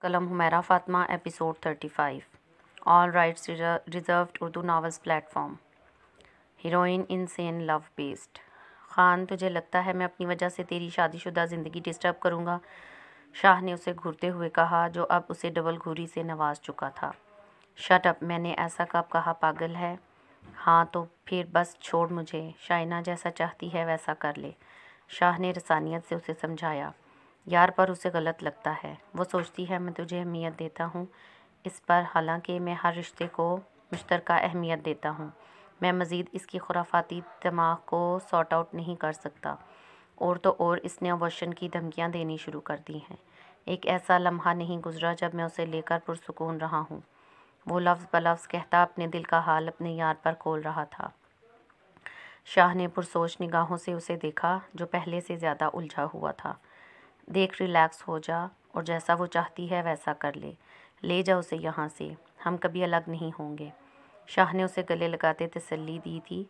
قلم Humaira Fatima episode 35 all rights reserved Urdu novels platform heroine unseen love based Khan تجھے لگتا ہے میں اپنی وجہ سے تیری شادی شدہ زندگی ڈسٹرب کروں گا؟ شاہ نے اسے گھورتے ہوئے کہا جو اب اسے ڈبل گھوری سے نواز چکا تھا۔ شٹ اپ، میں نے ایسا کب کہا؟ پاگل ہے؟ ہاں تو پھر بس چھوڑ مجھے، شائنہ جیسا چاہتی ہے ویسا کر لے، شاہ نے رسانیت سے اسے سمجھایا۔ یار پر اسے غلط لگتا ہے، وہ سوچتی ہے میں تجھے اہمیت دیتا ہوں اس پر، حالانکہ میں ہر رشتے کو مشترکہ اہمیت دیتا ہوں۔ میں مزید اس کی خرافاتی دماغ کو سارٹ آؤٹ نہیں کر سکتا۔ اور تو اور اس نے ابورشن کی دھمکیاں دینی شروع کر دی ہیں۔ ایک ایسا لمحہ نہیں گزرا جب میں اسے لے کر پرسکون رہا ہوں۔ وہ لفظ بلفظ کہتا اپنے دل کا حال اپنے یار پر کھول رہا تھا۔ شاہ نے پرسوچ نگاہوں سے اسے دیکھا جو پہلے سے زیادہ الجھا ہوا تھا۔ دیکھ، ریلیکس ہو جا اور جیسا وہ چاہتی ہے ویسا کر لے جا اسے یہاں سے، ہم کبھی الگ نہیں ہوں گے۔ شاہ نے اسے گلے لگاتے تسلی دی تھی۔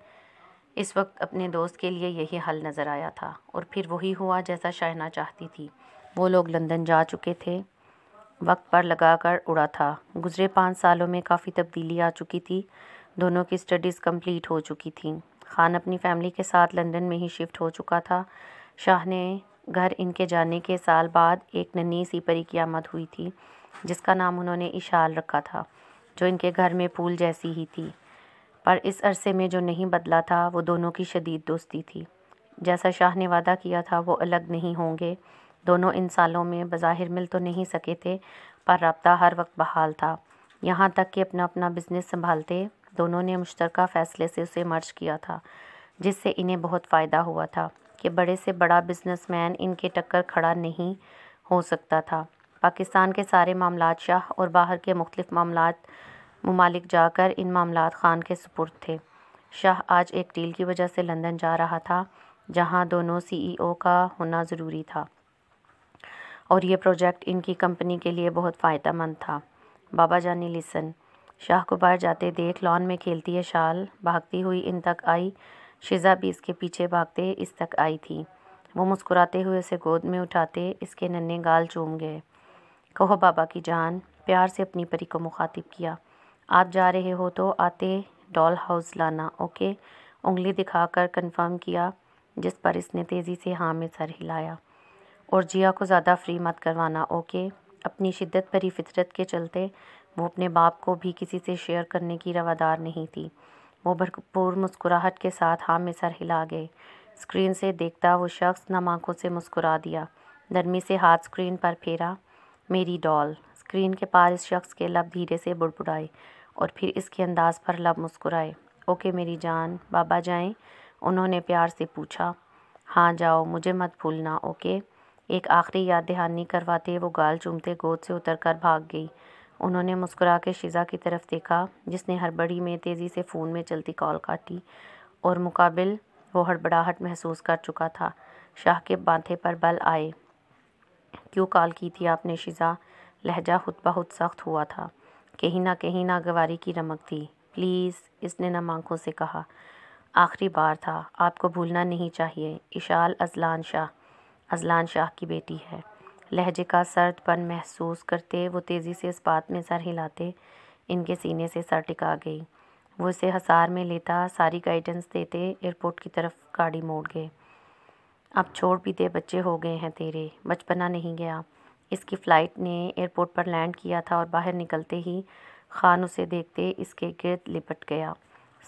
اس وقت اپنے دوست کے لیے یہی حل نظر آیا تھا، اور پھر وہی ہوا جیسا شائنہ چاہتی تھی۔ وہ لوگ لندن جا چکے تھے، وقت پر لگا کر اڑا تھا۔ گزرے 5 سالوں میں کافی تبدیلی آ چکی تھی، دونوں کی اسٹڈیز کمپلیٹ ہو چکی تھیں۔ خان اپنی فیملی کے ساتھ لندن میں ہی شفٹ ہو چکا تھا۔ شاہ نے گھر ان کے جانے کے سال بعد ایک ننھی سی پری کی آمد ہوئی تھی جس کا نام انہوں نے اشال رکھا تھا، جو ان کے گھر میں پھول جیسی ہی تھی۔ پر اس عرصے میں جو نہیں بدلا تھا وہ دونوں کی شدید دوستی تھی۔ جیسا شاہ نے وعدہ کیا تھا وہ الگ نہیں ہوں گے۔ دونوں ان سالوں میں بظاہر مل تو نہیں سکے تھے، پر رابطہ ہر وقت بحال تھا، یہاں تک کہ اپنا اپنا بزنس سنبھالتے دونوں نے مشترکہ فیصلے سے اسے مرج کیا تھا، جس سے انہیں بہت فائدہ ہوا تھا کہ بڑے سے بڑا بزنس مین ان کے ٹکر کھڑا نہیں ہو سکتا تھا۔ پاکستان کے سارے معاملات شاہ اور باہر کے مختلف ممالک جا کر ان معاملات خان کے سپرد تھے۔ شاہ آج ایک ڈیل کی وجہ سے لندن جا رہا تھا جہاں دونوں CEO کا ہونا ضروری تھا، اور یہ پروجیکٹ ان کی کمپنی کے لیے بہت فائدہ مند تھا۔ بابا جانی لسن، شاہ کو باہر جاتے دیکھ لان میں کھیلتی ہے شال بھاگتی ہوئی ان تک آئی، شزا بھی اس کے پیچھے بھاگتے اس تک آئی تھی۔ وہ مسکراتے ہوئے اسے گود میں اٹھاتے اس کے ننھے گال چوم گئے۔ کہو بابا کی جان، پیار سے اپنی پری کو مخاطب کیا، آپ جا رہے ہو تو آتے ڈال ہاؤس لانا، اوکے؟ انگلی دکھا کر کنفرم کیا، جس پر اس نے تیزی سے ہاں میں سر ہلایا۔ اور جیا کو زیادہ فری مت کروانا، اوکے؟ اپنی شدت بھری فطرت کے چلتے وہ اپنے باپ کو بھی کسی سے شیئر کرنے کی روادار نہیں تھی۔ وہ بھرپور مسکراہٹ کے ساتھ ہاں میں سر ہلا گئے۔ اسکرین سے دیکھتا وہ شخص نم آنکھوں سے مسکرا دیا، نرمی سے ہاتھ اسکرین پر پھیرا۔ میری ڈال۔ اسکرین کے پار اس شخص کے لب دھیرے سے بڑبڑائے اور پھر اس کے انداز پر لب مسکرائے۔ اوکے میری جان، بابا جائیں؟ انہوں نے پیار سے پوچھا۔ ہاں جاؤ، مجھے مت بھولنا، اوکے؟ ایک آخری یاد دہانی کرواتے وہ گال چومتے گود سے اتر کر بھاگ گئی۔ انہوں نے مسکرا کے شزا کی طرف دیکھا جس نے ہڑبڑی میں تیزی سے فون میں چلتی کال کاٹی، اور مقابل وہ ہڑبڑاہٹ محسوس کر چکا تھا۔ شاہ کے ماتھے پر بل آئے۔ کیوں کال کی تھی آپ نے شزا؟ لہجہ خود بخود سخت ہوا تھا، کہیں نہ ناگواری کی رمق تھی۔ پلیز، اس نے نم آنکھوں سے کہا، آخری بار تھا، آپ کو بھولنا نہیں چاہیے۔ اشال ازلان شاہ کی بیٹی ہے۔ لہجے کا سرد پن محسوس کرتے وہ تیزی سے اس بات میں سر ہلاتے ان کے سینے سے سر ٹکا گئی۔ وہ اسے حصار میں لیتا ساری گائیڈنس دیتے ایئرپورٹ کی طرف گاڑی موڑ گئے۔ اب چھوڑ بھی دے، بچے ہو گئے ہیں تیرے، بچپنا نہیں گیا۔ اس کی فلائٹ نے ایئرپورٹ پر لینڈ کیا تھا اور باہر نکلتے ہی خان اسے دیکھتے اس کے گرد لپٹ گیا۔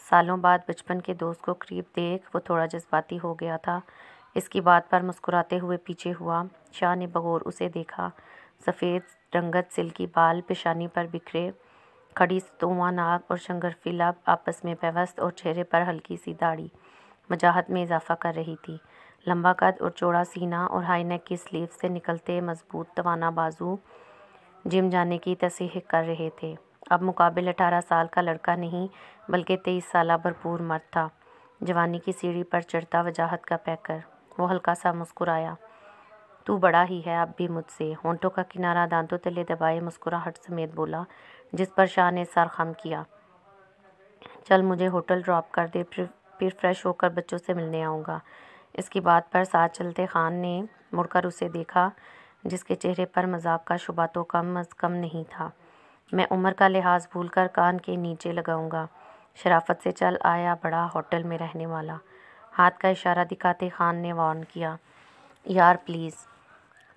سالوں بعد بچپن کے دوست کو قریب دیکھ وہ تھوڑا جذباتی ہو گیا تھا۔ اس کی بات پر مسکراتے ہوئے پیچھے ہوا۔ شاہ نے بغور اسے دیکھا، سفید رنگت سلکی بال پیشانی پر بکھرے، کھڑی ستواں ناک اور شنگرفی لب آپس میں پیوست، اور چہرے پر ہلکی سی داڑھی وجاہت میں اضافہ کر رہی تھی۔ لمبا قد اور چوڑا سینہ اور ہائی نیک کی سلیو سے نکلتے مضبوط توانا بازو جم جانے کی تصحیح کر رہے تھے۔ اب مقابل 18 سال کا لڑکا نہیں بلکہ 23 سالہ بھرپور مرد تھا، جوانی کی سیڑھی پر چڑھتا وجاہت کا پیکر۔ وہ ہلکا سا مسکرایا۔ تو بڑا ہی ہے اب بھی مجھ سے، ہونٹوں کا کنارہ دانتوں تلے دبائے مسکراہٹ سمیت بولا، جس پر شاہ نے سر خم کیا۔ چل مجھے ہوٹل ڈراپ کر دے، پھر فریش ہو کر بچوں سے ملنے آؤں گا۔ اس کی بات پر ساتھ چلتے خان نے مڑ کر اسے دیکھا۔ جس کے چہرے پر مذاق کا شبہ تو کم از کم نہیں تھا۔ میں عمر کا لحاظ بھول کر کان کے نیچے لگاؤں گا۔ شرافت سے چل آیا بڑا ہوٹل میں رہنے والا۔ ہاتھ کا اشارہ دکھاتے خان نے وارن کیا، یار پلیز،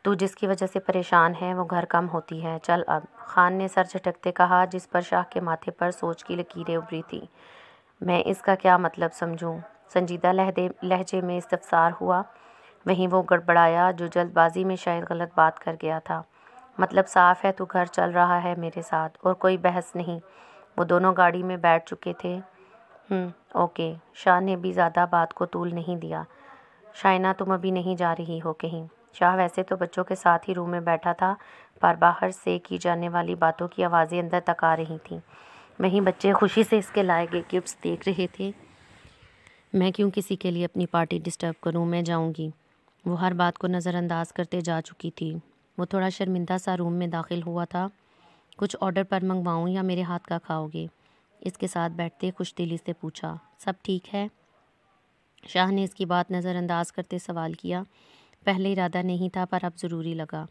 تو جس کی وجہ سے پریشان ہے وہ گھر کم ہوتی ہے، چل اب۔ خان نے سر جھٹکتے کہا، جس پر شاہ کے ماتھے پر سوچ کی لکیریں ابھری تھیں۔ میں اس کا کیا مطلب سمجھوں؟ سنجیدہ لہجے میں استفسار ہوا۔ وہیں وہ گڑبڑایا جو جلد بازی میں شاید غلط بات کر گیا تھا۔ مطلب صاف ہے، تو گھر چل رہا ہے میرے ساتھ، اور کوئی بحث نہیں۔ وہ دونوں گاڑی میں بیٹھ چکے تھے۔ اوکے۔ شاہ نے بھی زیادہ بات کو طول نہیں دیا۔ شائنہ تم ابھی نہیں جا رہی ہو کہیں؟ شاہ ویسے تو بچوں کے ساتھ ہی روم میں بیٹھا تھا، پر باہر سے کی جانے والی باتوں کی آوازیں اندر تک آ رہی تھیں۔ وہیں بچے خوشی سے اس کے لائے گئے گفٹس دیکھ رہے تھے۔ میں کیوں کسی کے لیے اپنی پارٹی ڈسٹرب کروں، میں جاؤں گی۔ وہ ہر بات کو نظر انداز کرتے جا چکی تھی۔ وہ تھوڑا شرمندہ سا روم میں داخل ہوا تھا۔ کچھ آرڈر پر منگواؤں یا میرے ہاتھ کا کھاؤ گے؟ اس کے ساتھ بیٹھتے خوش دلی سے پوچھا۔ سب ٹھیک ہے؟ شاہ نے اس کی بات نظر انداز کرتے سوال کیا۔ پہلے ارادہ نہیں تھا، پر اب ضروری لگا۔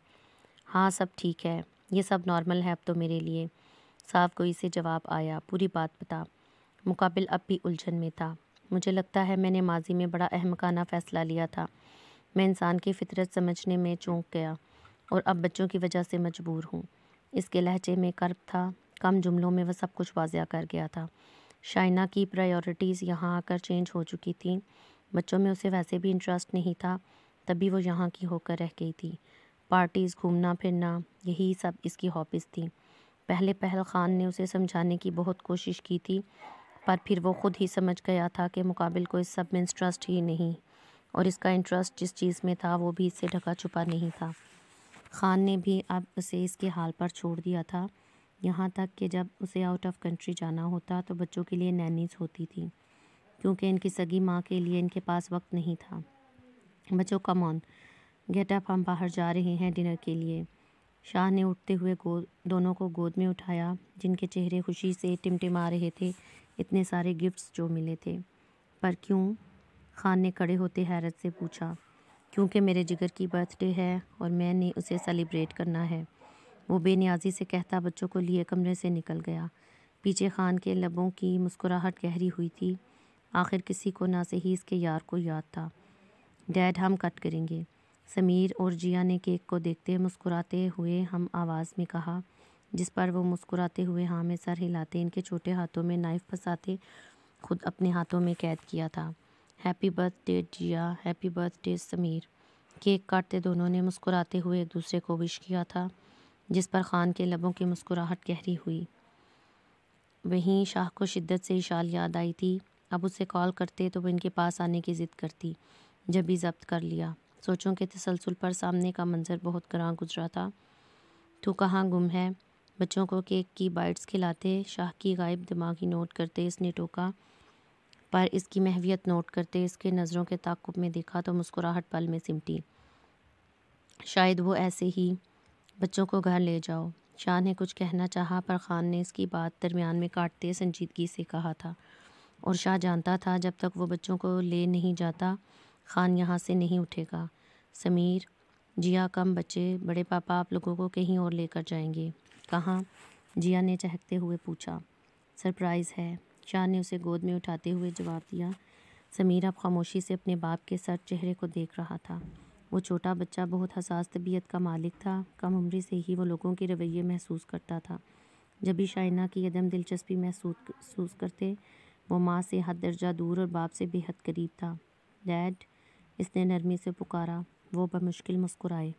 ہاں سب ٹھیک ہے، یہ سب نارمل ہے اب تو میرے لیے۔ صاف گوئی سے جواب آیا۔ پوری بات بتا۔ مقابل اب بھی الجھن میں تھا۔ مجھے لگتا ہے میں نے ماضی میں بڑا احمقانہ فیصلہ لیا تھا۔ میں انسان کی فطرت سمجھنے میں چونک گیا، اور اب بچوں کی وجہ سے مجبور ہوں۔ اس کے لہجے میں کرب تھا۔ کم جملوں میں وہ سب کچھ واضح کر گیا تھا۔ شائنہ کی پرائیورٹیز یہاں آ کر چینج ہو چکی تھیں۔ بچوں میں اسے ویسے بھی انٹرسٹ نہیں تھا، تبھی وہ یہاں کی ہو کر رہ گئی تھی۔ پارٹیز، گھومنا پھرنا، یہی سب اس کی ہابیز تھیں۔ پہلے خان نے اسے سمجھانے کی بہت کوشش کی تھی، پر پھر وہ خود ہی سمجھ گیا تھا کہ مقابل کو اس سب میں انٹرسٹ ہی نہیں، اور اس کا انٹرسٹ جس چیز میں تھا وہ بھی اس سے ڈھکا چھپا نہیں تھا۔ خان نے بھی اب اسے اس کے حال پر چھوڑ دیا تھا، یہاں تک کہ جب اسے آؤٹ آف کنٹری جانا ہوتا تو بچوں کے لیے نینیز ہوتی تھیں، کیونکہ ان کی سگی ماں کے لیے ان کے پاس وقت نہیں تھا۔ بچوں کم آن، گیٹ اپ، ہم باہر جا رہے ہیں ڈنر کے لیے۔ شاہ نے اٹھتے ہوئے دونوں کو گود میں اٹھایا، جن کے چہرے خوشی سے ٹمٹما رہے تھے، اتنے سارے گفٹس جو ملے تھے۔ پر کیوں؟ خان نے کھڑے ہوتے حیرت سے پوچھا۔ کیونکہ میرے جگر کی برتھ ڈے ہے اور میں نے اسے سیلیبریٹ کرنا ہے، وہ بے نیازی سے کہتا بچوں کو لیے کمرے سے نکل گیا۔ پیچھے خان کے لبوں کی مسکراہٹ گہری ہوئی تھی۔ آخر کسی کو نہ صحیح اس کے یار کو یاد تھا۔ ڈیڈ ہم کٹ کریں گے، سمیر اور جیا نے کیک کو دیکھتے مسکراتے ہوئے ہم آواز میں کہا، جس پر وہ مسکراتے ہوئے ہاں میں سر ہلاتے، ان کے چھوٹے ہاتھوں میں نائف پھنساتے خود اپنے ہاتھوں میں قید کیا تھا۔ Happy birthday Jiya, happy birthday Sameer. Cake کاٹتے دونوں نے مسکراتے ہوئے ایک دوسرے کو وش کیا تھا، جس پر خان کے لبوں کی مسکراہٹ گہری ہوئی۔ وہیں شاہ کو شدت سے اشال یاد آئی تھی۔ اب اسے کال کرتے تو وہ ان کے پاس آنے کی ضد کرتی، جب بھی ضبط کر لیا۔ سوچوں کے تسلسل پر سامنے کا منظر بہت گراں گزرا تھا۔ تو کہاں گم ہے؟ بچوں کو کیک کی بائٹس کھلاتے شاہ کی غائب دماغی نوٹ کرتے اس نے ٹوکا، پر اس کی محویت نوٹ کرتے اس کے نظروں کے تعاقب میں دیکھا تو مسکراہٹ پل میں سمٹی۔ شاید وہ ایسے ہی۔ بچوں کو گھر لے جاؤ۔ شاہ نے کچھ کہنا چاہا، پر خان نے اس کی بات درمیان میں کاٹتے سنجیدگی سے کہا تھا، اور شاہ جانتا تھا جب تک وہ بچوں کو لے نہیں جاتا خان یہاں سے نہیں اٹھے گا۔ سمیر، جیا، کم بچے، بڑے پاپا آپ لوگوں کو کہیں اور لے کر جائیں گے۔ کہاں؟ جیا نے چہکتے ہوئے پوچھا۔ سرپرائز ہے، شاہ نے اسے گود میں اٹھاتے ہوئے جواب دیا۔ سمیر اب خاموشی سے اپنے باپ کے سرد چہرے کو دیکھ رہا تھا۔ وہ چھوٹا بچہ بہت حساس طبیعت کا مالک تھا۔ کم عمری سے ہی وہ لوگوں کے رویے محسوس کرتا تھا۔ جب بھی شائنہ کی عدم دلچسپی محسوس کرتے، وہ ماں سے حد درجہ دور اور باپ سے بے حد قریب تھا۔ ڈیڈ، اس نے نرمی سے پکارا۔ وہ بمشکل مسکرائے۔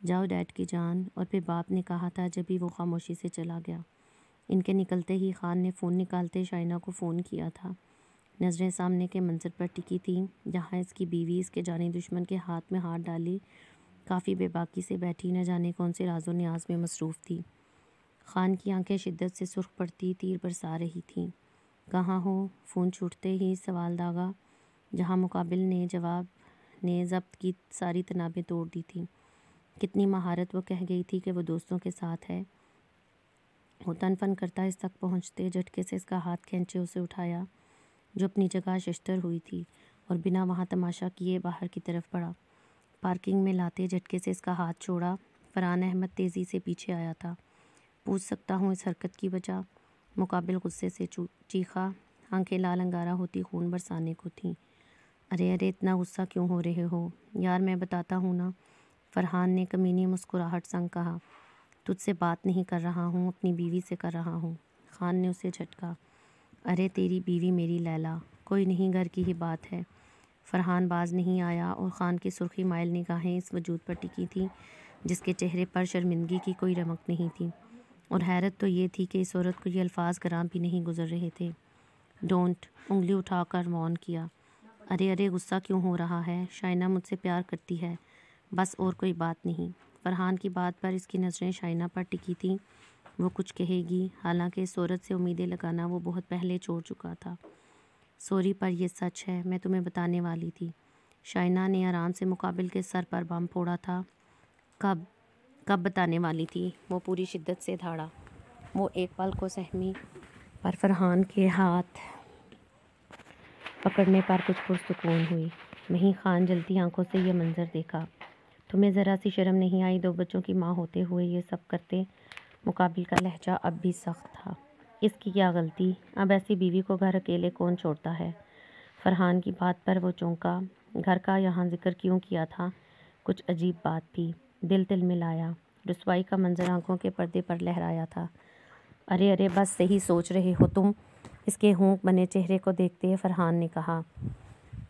جاؤ ڈیڈ کی جان، اور پھر باپ نے کہا تھا جب ہی وہ خاموشی سے چلا گیا۔ ان کے نکلتے ہی خان نے فون نکالتے شائنہ کو فون کیا تھا۔ نظریں سامنے کے منظر پر ٹکی تھیں، جہاں اس کی بیوی اس کے جانی دشمن کے ہاتھ میں ہاتھ ڈالے کافی بے باکی سے بیٹھی نہ جانے کون سے راز و نیاز میں مصروف تھی۔ خان کی آنکھیں شدت سے سرخ پڑتی تیر برسا رہی تھیں۔ کہاں ہو؟ فون چھوٹتے ہی سوال داغا، جہاں مقابل نے جواب نے ضبط کی ساری تنابیں توڑ دی تھیں۔ کتنی مہارت وہ کہہ گئی تھی کہ وہ دوستوں کے ساتھ ہے۔ وہ تن فن کرتا اس تک پہنچتے جھٹکے سے اس کا ہاتھ کھینچے اسے اٹھایا، جو اپنی جگہ ششتر ہوئی تھی، اور بنا وہاں تماشا کیے باہر کی طرف بڑھا۔ پارکنگ میں لاتے جھٹکے سے اس کا ہاتھ چھوڑا۔ فرحان احمد تیزی سے پیچھے آیا تھا۔ پوچھ سکتا ہوں اس حرکت کی وجہ؟ مقابل غصے سے چیخا، آنکھیں لال انگارہ ہوتی خون برسانے کو تھیں۔ ارے اتنا غصہ کیوں ہو رہے ہو یار، میں بتاتا ہوں نا، فرحان نے کمینی مسکراہٹ سنگ کہا۔ تجھ سے بات نہیں کر رہا ہوں، اپنی بیوی سے کر رہا ہوں۔ خان نے اسے جھٹکا۔ ارے تیری بیوی میری لیلا، کوئی نہیں، گھر کی ہی بات ہے۔ فرحان باز نہیں آیا اور خان کی سرخی مائل نگاہیں اس وجود پر ٹکی تھیں جس کے چہرے پر شرمندگی کی کوئی رمق نہیں تھی، اور حیرت تو یہ تھی کہ اس عورت کو یہ الفاظ گراں بھی نہیں گزر رہے تھے۔ ڈونٹ، انگلی اٹھا کر وارن کیا۔ ارے غصہ کیوں ہو رہا ہے؟ شائنہ مجھ سے پیار کرتی ہے، بس، اور کوئی بات نہیں۔ فرحان کی بات پر اس کی نظریں شائنہ پر ٹکی تھیں۔ وہ کچھ کہے گی، حالانکہ اس عورت سے امیدیں لگانا وہ بہت پہلے چھوڑ چکا تھا۔ سوری، پر یہ سچ ہے، میں تمہیں بتانے والی تھی۔ شائنہ نے آرام سے مقابل کے سر پر بم پھوڑا تھا۔ کب بتانے والی تھی؟ وہ پوری شدت سے دھاڑا۔ وہ ایک پل کو سہمی، پر فرحان کے ہاتھ پکڑنے پر کچھ پرسکون ہوئی۔ وہیں خان جلتی آنکھوں سے یہ منظر دیکھا۔ تمہیں ذرا سی شرم نہیں آئی؟ 2 بچوں کی ماں ہوتے ہوئے یہ سب کرتے؟ مقابل کا لہجہ اب بھی سخت تھا۔ اس کی کیا غلطی؟ اب ایسی بیوی کو گھر اکیلے کون چھوڑتا ہے؟ فرحان کی بات پر وہ چونکا۔ گھر کا یہاں ذکر کیوں کیا تھا؟ کچھ عجیب بات تھی۔ دل تلملایا۔ رسوائی کا منظر آنکھوں کے پردے پر لہرایا تھا۔ ارے بس صحیح سوچ رہے ہو تم؟ اس کے ہونک بنے چہرے کو دیکھتے فرحان نے کہا۔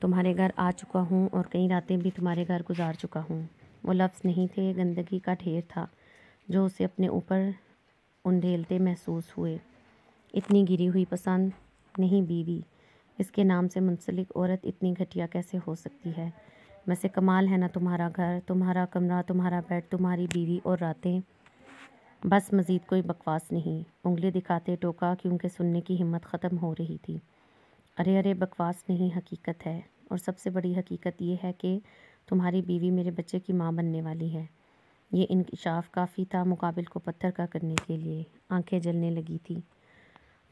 تمہارے گھر آ چکا ہوں اور کئی راتیں بھی تمہارے گھر گزار چکا ہوں۔ وہ لفظ نہیں تھے، گندگی کا ڈھیر تھا جو اسے اپنے اوپر انڈھیلتے محسوس ہوئے۔ اتنی گری ہوئی پسند نہیں بیوی، اس کے نام سے منسلک عورت اتنی گھٹیا کیسے ہو سکتی ہے؟ ویسے کمال ہے نا تمہارا گھر، تمہارا کمرہ، تمہارا بیڈ، تمہاری بیوی اور راتیں۔ بس مزید کوئی بکواس نہیں، انگلی دکھاتے ٹوکا کیونکہ سننے کی ہمت ختم ہو رہی تھی۔ ارے بکواس نہیں، حقیقت ہے، اور سب سے بڑی حقیقت یہ ہے کہ تمہاری بیوی میرے بچے کی ماں بننے والی ہے۔ یہ انکشاف کافی تھا مقابل کو پتھر کا کرنے کے لیے۔ آنکھیں جلنے لگی تھی۔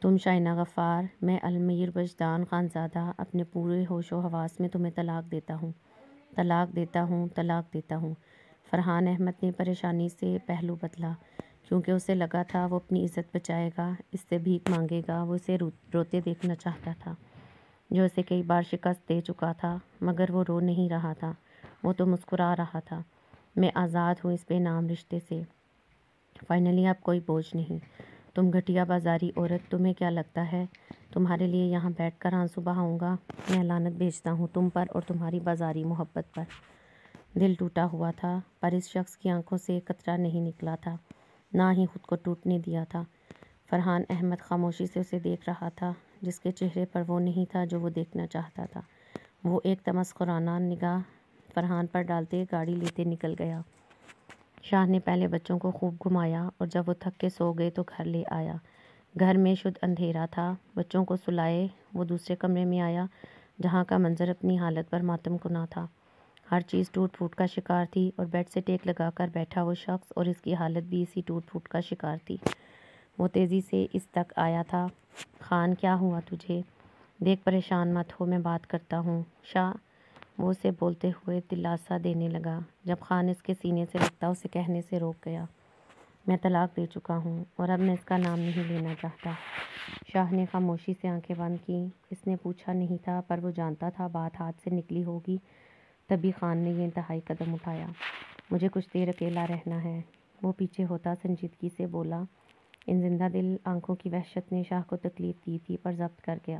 تم شائنہ غفار، میں المیر وجدان خانزادہ، اپنے پورے ہوش و حواس میں تمہیں طلاق دیتا ہوں، طلاق دیتا ہوں، طلاق دیتا ہوں۔ فرحان احمد نے پریشانی سے پہلو بدلا، کیونکہ اسے لگا تھا وہ اپنی عزت بچائے گا، اس سے بھیک مانگے گا۔ وہ اسے روتے دیکھنا چاہتا تھا، جو اسے کئی بار شکست دے چکا تھا، مگر وہ رو نہیں رہا تھا، وہ تو مسکرا رہا تھا۔ میں آزاد ہوں اس بے نام رشتے سے۔ فائنلی اب کوئی بوجھ نہیں۔ تم گھٹیا بازاری عورت، تمہیں کیا لگتا ہے تمہارے لیے یہاں بیٹھ کر آنسو بہاؤں گا؟ میں لعنت بھیجتا ہوں تم پر اور تمہاری بازاری محبت پر۔ دل ٹوٹا ہوا تھا، پر اس شخص کی آنکھوں سے ایک قطرہ نہیں نکلا تھا، نہ ہی خود کو ٹوٹنے دیا تھا۔ فرحان احمد خاموشی سے اسے دیکھ رہا تھا، جس کے چہرے پر وہ نہیں تھا جو وہ دیکھنا چاہتا تھا۔ وہ ایک تمسخرانہ نگاہ فرحان پر ڈالتے گاڑی لیتے نکل گیا۔ شاہ نے پہلے بچوں کو خوب گھمایا اور جب وہ تھک کے سو گئے تو گھر لے آیا۔ گھر میں شدھ اندھیرا تھا۔ بچوں کو سلائے وہ دوسرے کمرے میں آیا، جہاں کا منظر اپنی حالت پر ماتم کنا تھا۔ ہر چیز ٹوٹ پھوٹ کا شکار تھی، اور بیڈ سے ٹیک لگا کر بیٹھا وہ شخص اور اس کی حالت بھی اسی ٹوٹ پھوٹ کا شکار تھی۔ وہ تیزی سے اس تک آیا تھا۔ خان، کیا ہوا تجھے؟ دیکھ پریشان مت ہو، میں بات کرتا ہوں۔ شاہ، وہ اسے بولتے ہوئے دلاسا دینے لگا۔ جب خان اس کے سینے سے لگتا اسے کہنے سے روک گیا۔ میں طلاق دے چکا ہوں اور اب میں اس کا نام نہیں لینا چاہتا۔ شاہ نے خاموشی سے آنکھیں بند کیں۔ اس نے پوچھا نہیں تھا، پر وہ جانتا تھا بات ہاتھ سے نکلی ہوگی۔ تبھی خان نے یہ انتہائی قدم اٹھایا۔ مجھے کچھ دیر اکیلا رہنا ہے، وہ پیچھے ہوتا سنجیدگی سے بولا۔ ان زندہ دل آنکھوں کی وحشت نے شاہ کو تکلیف دی تھی، پر ضبط کر گیا۔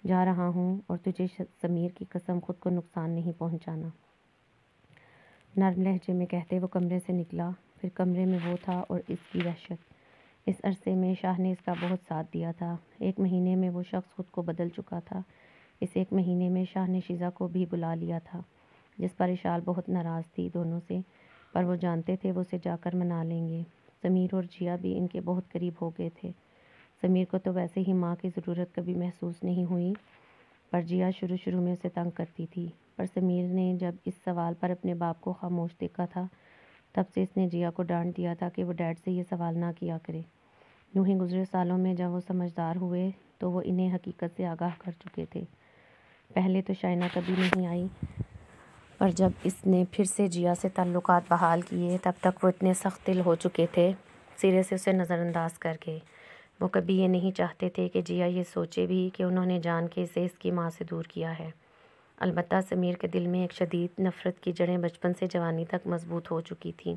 جا رہا ہوں، اور تجھے ضمیر کی قسم خود کو نقصان نہیں پہنچانا، نرم لہجے میں کہتے وہ کمرے سے نکلا۔ پھر کمرے میں وہ تھا اور اس کی وحشت۔ اس عرصے میں شاہ نے اس کا بہت ساتھ دیا تھا۔ 1 مہینے میں وہ شخص خود کو بدل چکا تھا۔ اس 1 مہینے میں شاہ نے شیزا کو بھی بلا لیا تھا، جس پر اشال بہت ناراض تھی دونوں سے، پر وہ جانتے تھے وہ اسے جا کر منا لیں گے۔ سمیر اور جیا بھی ان کے بہت قریب ہو گئے تھے۔ سمیر کو تو ویسے ہی ماں کی ضرورت کبھی محسوس نہیں ہوئی، پر جیا شروع میں اسے تنگ کرتی تھی۔ پر سمیر نے جب اس سوال پر اپنے باپ کو خاموش دیکھا تھا، تب سے اس نے جیا کو ڈانٹ دیا تھا کہ وہ ڈیڈ سے یہ سوال نہ کیا کرے۔ یوں ہی گزرے سالوں میں جب وہ سمجھدار ہوئے تو وہ انہیں حقیقت سے آگاہ کر چکے تھے۔ پہلے تو شائنہ کبھی نہیں آئی، پر جب اس نے پھر سے جیا سے تعلقات بحال کیے تب تک وہ اتنے سخت دل ہو چکے تھے، سرے سے اسے نظر انداز کر کے۔ وہ کبھی یہ نہیں چاہتے تھے کہ جیا یہ سوچے بھی کہ انہوں نے جان کے اسے اس کی ماں سے دور کیا ہے۔ البتہ سمیر کے دل میں ایک شدید نفرت کی جڑیں بچپن سے جوانی تک مضبوط ہو چکی تھیں۔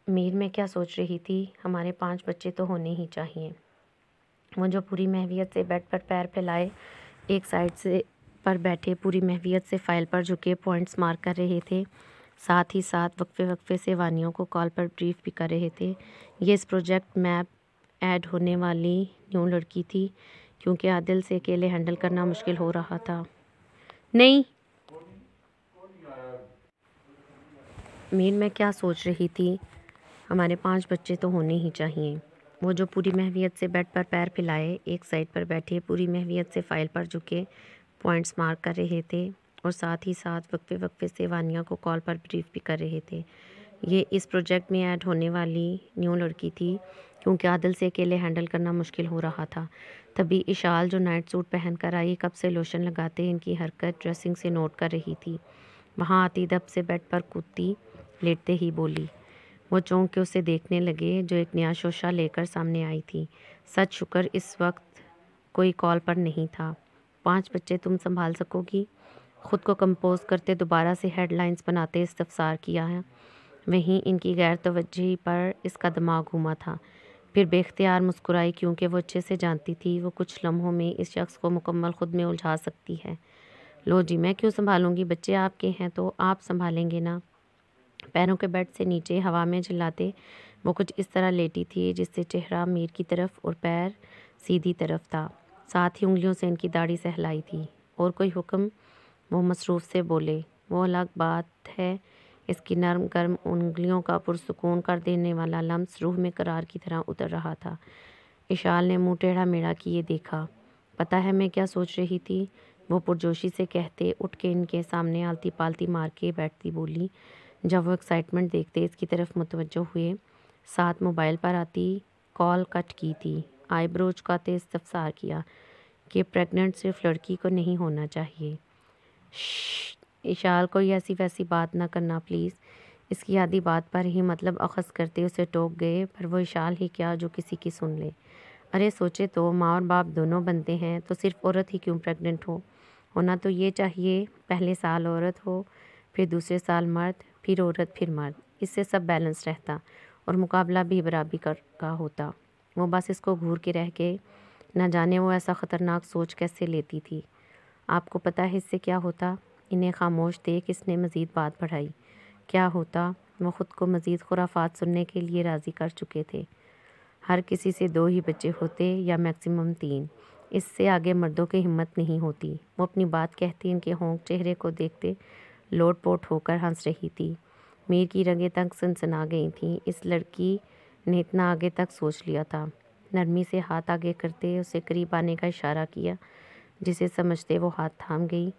میر میں کیا سوچ رہی تھی؟ ہمارے 5 بچے تو ہونے ہی چاہیے۔ وہ جو پوری محویت سے بیڈ پر پیر پھیلائے ایک سائڈ سے پر بیٹھے پوری محویت سے فائل پر جھکے پوائنٹس مارک کر رہے تھے، ساتھ ہی ساتھ وقفے وقفے سے وانیوں کو کال پر بریف بھی کر رہے تھے، یہ اس پروجیکٹ میپ ایڈ ہونے والی نیو لڑکی تھی، کیونکہ عادل سے اکیلے ہینڈل کرنا مشکل ہو رہا تھا۔ نہیں، میر میں کیا سوچ رہی تھی؟ ہمارے 5 بچے تو ہونے ہی چاہیے۔ وہ جو پوری محویت سے بیڈ پر پیر پھیلائے ایک سائڈ پر بیٹھے پوری محویت سے فائل پر جھکے پوائنٹس مارک کر رہے تھے اور ساتھ ہی ساتھ وقفے وقفے سے وانیہ کو کال پر بریف بھی کر رہے تھے، یہ اس پروجیکٹ میں ایڈ ہونے والی نیو لڑکی تھی، کیونکہ عادل سے اکیلے ہینڈل کرنا مشکل ہو رہا تھا۔ تبھی اشال جو نائٹ سوٹ پہن کر آئی کب سے لوشن لگاتے ان کی حرکت ڈریسنگ سے نوٹ کر رہی تھی، وہاں آتی دب سے بیڈ پر کودتی لیٹتے ہی بولی۔ وہ چونک کے اسے دیکھنے لگے جو ایک نیا شوشہ لے کر سامنے آئی تھی۔ سچ شکر اس وقت کوئی کال پر نہیں تھا۔ 5 بچے تم سنبھال سکو گی؟ خود کو کمپوز کرتے دوبارہ سے ہیڈ لائنز بناتے استفسار کیا ہے۔ وہیں ان کی غیر توجہی پر اس کا دماغ گھوما تھا، پھر بے اختیار مسکرائی کیونکہ وہ اچھے سے جانتی تھی وہ کچھ لمحوں میں اس شخص کو مکمل خود میں الجھا سکتی ہے۔ لو جی، میں کیوں سنبھالوں گی؟ بچے آپ کے ہیں تو آپ سنبھالیں گے نا۔ پیروں کے بیڈ سے نیچے ہوا میں جھلاتے وہ کچھ اس طرح لیٹی تھی جس سے چہرہ میر کی طرف اور پیر سیدھی طرف تھا، ساتھ ہی انگلیوں سے ان کی داڑھی سہلائی تھی۔ اور کوئی حکم؟ وہ مصروف سے بولے۔ وہ الگ بات ہے، اس کی نرم گرم انگلیوں کا پرسکون کر دینے والا لمس روح میں قرار کی طرح اتر رہا تھا۔ اشال نے منہ ٹیڑھا میڑا کیے دیکھا۔ پتہ ہے میں کیا سوچ رہی تھی؟ وہ پرجوشی سے کہتے اٹھ کے ان کے سامنے آلتی پالتی مار کے بیٹھتی بولی۔ جب وہ ایکسائٹمنٹ دیکھتے اس کی طرف متوجہ ہوئے، ساتھ موبائل پر آتی کال کٹ کی تھی، آئی برو چکاتے استفسار کیا کہ پریگننٹ صرف لڑکی کو نہیں ہونا چاہیے۔ شش، اشال کوئی ایسی ویسی بات نہ کرنا پلیز۔ اس کی آدھی بات پر ہی مطلب اخذ کرتے اسے ٹوک گئے، پر وہ اشال ہی کیا جو کسی کی سن لے۔ ارے سوچے تو، ماں اور باپ دونوں بنتے ہیں تو صرف عورت ہی کیوں پریگننٹ ہو؟ ہونا تو یہ چاہیے پہلے سال عورت ہو، پھر دوسرے سال مرد، پھر عورت، پھر مرد، اس سے سب بیلنس رہتا اور مقابلہ بھی برابری کا ہوتا۔ وہ بس اس کو گھور کے رہ گئے، نہ جانے وہ ایسا خطرناک سوچ کیسے لیتی تھی۔ آپ کو پتہ ہے اس سے کیا ہوتا؟ انہیں خاموش دیکھ اس نے مزید بات بڑھائی۔ کیا ہوتا؟ وہ خود کو مزید خرافات سننے کے لیے راضی کر چکے تھے۔ ہر کسی سے 2 ہی بچے ہوتے یا میکسیمم 3، اس سے آگے مردوں کی ہمت نہیں ہوتی۔ وہ اپنی بات کہتی ان کے ہونک چہرے کو دیکھتے لوٹ پوٹ ہو کر ہنس رہی تھی۔ میر کی رگیں تک سنسنا گئی تھیں، اس لڑکی نے اتنا آگے تک سوچ لیا تھا۔ نرمی سے ہاتھ آگے کرتے اسے قریب آنے کا اشارہ کیا، جسے سمجھتے وہ ہاتھ تھام گئی۔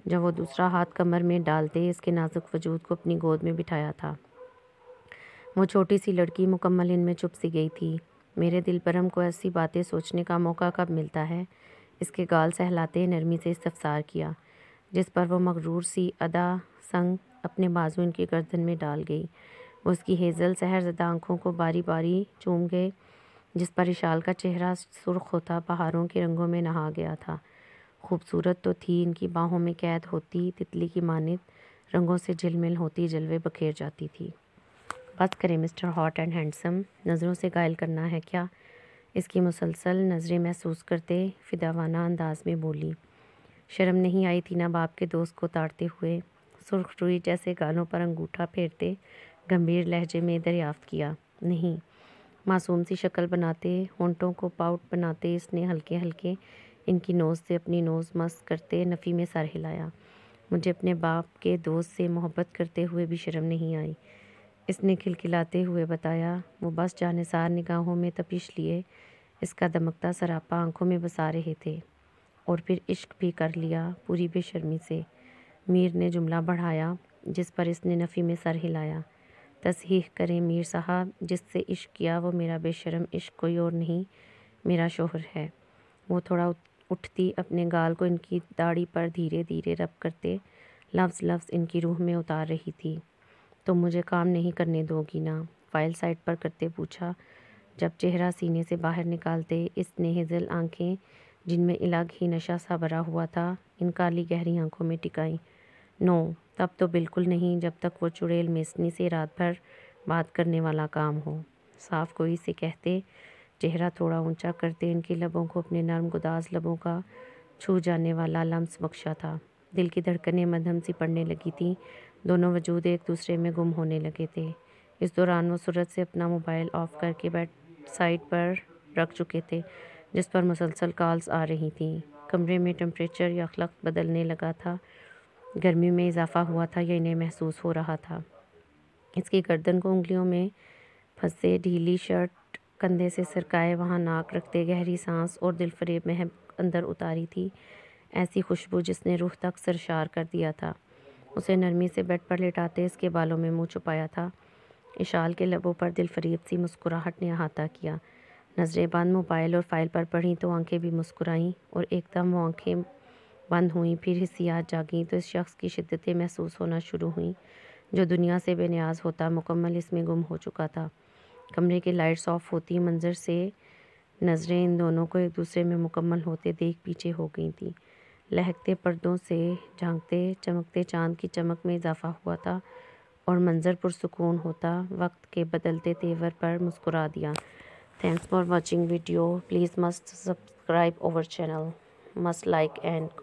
جب وہ دوسرا ہاتھ کمر میں ڈالتے اس کے نازک وجود کو اپنی گود میں بٹھایا تھا، وہ چھوٹی سی لڑکی مکمل ان میں چھپ سی گئی تھی۔ میرے دل برہم کو ایسی باتیں سوچنے کا موقع کب ملتا ہے؟ اس کے گال سہلاتے نرمی سے استفسار کیا، جس پر وہ مغرور سی ادا سنگ اپنے بازو ان کی گردن میں ڈال گئی۔ وہ اس کی ہیزل سحر زدہ آنکھوں کو باری باری چوم گئے، جس پر اشال کا چہرہ سرخ ہوتا بہاروں کے رنگوں میں نہا گیا تھا۔ خوبصورت تو تھی، ان کی باہوں میں قید ہوتی تتلی کی مانند رنگوں سے جھل مل ہوتی جلوے بکھیر جاتی تھی۔ بس کریں مسٹر ہاٹ اینڈ ہینڈسم، نظروں سے گائل کرنا ہے کیا؟ اس کی مسلسل نظریں محسوس کرتے فداوانہ انداز میں بولی۔ شرم نہیں آئی تھی نا باپ کے دوست کو تاڑتے ہوئے؟ سرخ روئی جیسے گالوں پر انگوٹھا پھیرتے گمبھیر لہجے میں دریافت کیا۔ نہیں، معصوم سی شکل بناتے ہونٹوں کو پاؤٹ بناتے اس نے ہلکے ہلکے ان کی نوز سے اپنی نوز مس کرتے نفی میں سر ہلایا۔ مجھے اپنے باپ کے دوست سے محبت کرتے ہوئے بھی شرم نہیں آئی، اس نے کھلکھلاتے ہوئے بتایا۔ وہ بس جانثار نگاہوں میں تپش لیے اس کا دمکتا سراپا آنکھوں میں بسا رہے تھے۔ اور پھر عشق بھی کر لیا پوری بے شرمی سے، میر نے جملہ بڑھایا، جس پر اس نے نفی میں سر ہلایا۔ تصحیح کریں میر صاحب، جس سے عشق کیا وہ میرا بے شرم عشق کوئی اور نہیں، میرا شوہر ہے۔ وہ تھوڑا اٹھتی اپنے گال کو ان کی داڑھی پر دھیرے دھیرے رب کرتے لفظ لفظ ان کی روح میں اتار رہی تھی۔ تم مجھے کام نہیں کرنے دو گی نا؟ فائل سائٹ پر کرتے پوچھا، جب چہرہ سینے سے باہر نکالتے اس نے ہزل آنکھیں جن میں الگ ہی نشہ سا بھرا ہوا تھا ان کالی گہری آنکھوں میں ٹکائیں۔ نو، تب تو بالکل نہیں، جب تک وہ چڑیل میسنی سے رات بھر بات کرنے والا کام ہو۔ صاف گوئی سے کہتے، چہرہ تھوڑا اونچا کرتے ان کے لبوں کو اپنے نرم گداز لبوں کا چھو جانے والا لمس بخشا تھا۔ دل کی دھڑکنیں مدھم سی پڑنے لگی تھیں، دونوں وجود ایک دوسرے میں گم ہونے لگے تھے۔ اس دوران وہ سرعت سے اپنا موبائل آف کر کے بیڈ سائڈ پر رکھ چکے تھے جس پر مسلسل کالز آ رہی تھیں۔ کمرے میں ٹمپریچر یکلخت بدلنے لگا تھا، گرمی میں اضافہ ہوا تھا یا انہیں محسوس ہو رہا تھا۔ اس کی گردن کو انگلیوں میں پھنسے ڈھیلی شرٹ کندھے سے سرکائے وہاں ناک رکھتے گہری سانس اور دل فریب مہک اندر اتاری تھی، ایسی خوشبو جس نے روح تک سرشار کر دیا تھا۔ اسے نرمی سے بیڈ پر لٹاتے اس کے بالوں میں منہ چھپایا تھا، اشال کے لبوں پر دل فریب سی مسکراہٹ نے احاطہ کیا۔ نظریں بند موبائل اور فائل پر پڑھیں تو آنکھیں بھی مسکرائیں، اور ایک دم وہ آنکھیں بند ہوئیں، پھر حسیات جاگیں تو اس شخص کی شدتیں محسوس ہونا شروع ہوئیں جو دنیا سے بے نیاز ہوتا مکمل اس میں گم ہو چکا تھا۔ کمرے کی لائٹس آف ہوتی منظر سے نظریں ان دونوں کو ایک دوسرے میں مکمل ہوتے دیکھ پیچھے ہو گئی تھیں۔ لہکتے پردوں سے جھانکتے چمکتے چاند کی چمک میں اضافہ ہوا تھا اور منظر پرسکون ہوتا وقت کے بدلتے تیور پر مسکرا دیا۔ Thanks for watching video, please must subscribe our channel, must like and